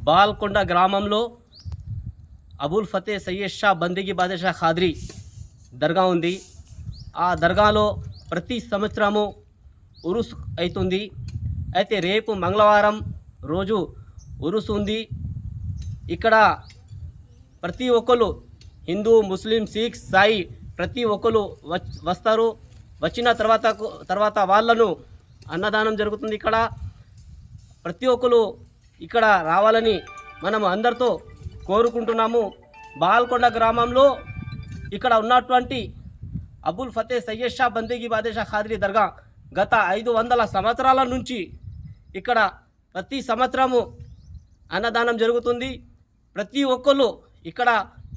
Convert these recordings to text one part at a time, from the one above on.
బాల్కొండ గ్రామంలో అబుల్ ఫతే సయ్యద్ షా బందగీ బాద్షా ఖాద్రీ దర్గా ఉంది. ఆ దర్గాలో ప్రతి సంవత్సరము ఉరుస్ అవుతుంది. అయితే రేపు మంగళవారం రోజు ఉరుస్ ఉంది. ఇక్కడ ప్రతి ఒక్కరు హిందూ, ముస్లిం, సిక్, సాయి ప్రతి ఒక్కరు వస్తారు. వచ్చిన తర్వాత వాళ్ళను అన్నదానం జరుగుతుంది. ఇక్కడ ప్రతి ఒక్కరు ఇక్కడ రావాలని మనం అందరితో కోరుకుంటున్నాము. బాల్కొండ గ్రామంలో ఇక్కడ ఉన్నటువంటి అబుల్ ఫతే సయ్యద్ షా బందగీ బాద్షా ఖాద్రీ దర్గా గత 500 సంవత్సరాల నుంచి ఇక్కడ ప్రతి సంవత్సరము అన్నదానం జరుగుతుంది. ప్రతి ఒక్కరు ఇక్కడ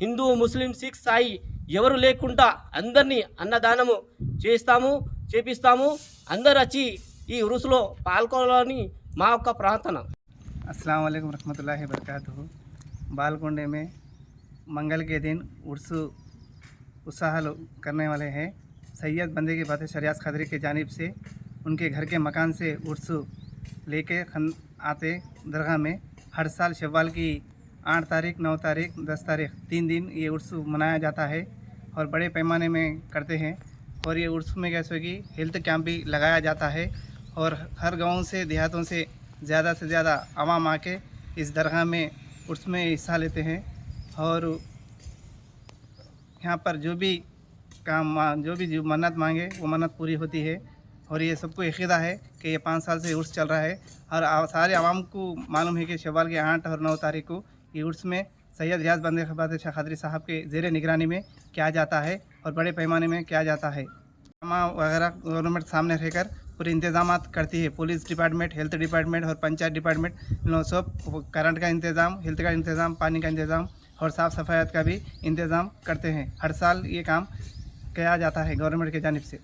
హిందూ, ముస్లిం, సిక్, సాయి ఎవరు లేకుండా అందరినీ అన్నదానము చేపిస్తాము. అందరు వచ్చి ఈ ఉరుసులో పాల్గొనాలని మా యొక్క ప్రార్థన. अस्सलाम वालेकुम रहमतुल्लाहि वबरकातुहू। बालकोंडे में मंगल के दिन उर्स उत्साह करने वाले हैं। सैयद बंदगी बादशाह रियाज खदरी की जानिब से उनके घर के मकान से उर्स लेके आते दरगाह में। हर साल शव्वाल की 8 तारीख, 9 तारीख, 10 तारीख 3 दिन ये उर्स मनाया जाता है और बड़े पैमाने में करते हैं। और ये उर्स में कैसे कि हेल्थ कैंप भी लगाया जाता है और हर गाँव से, देहातों से ज़्यादा आवाम आके इस दरगाह में उर्स में हिस्सा लेते हैं। और यहाँ पर जो भी मन्नत मांगे वो मन्नत पूरी होती है। और ये सबको अक़ीदा है कि ये 5 साल से उर्स चल रहा है और सारे आवाम को मालूम है कि शव्वाल के 8 और 9 तारीख को ये उर्स में सैयद रियाज बंदगी बादशाह खदरी साहब के ज़ेर निगरानी में किया जाता है और बड़े पैमाने में किया जाता है। वगैरह गवर्नमेंट सामने रहकर पूरे इंतजाम करती है। पुलिस डिपार्टमेंट, हेल्थ डिपार्टमेंट और पंचायत डिपार्टमेंट सब करंट का इंतज़ाम, हेल्थ का इंतज़ाम, पानी का इंतज़ाम और साफ़ सफाई का भी इंतज़ाम करते हैं। हर साल ये काम किया जाता है गवर्नमेंट की जानिब से।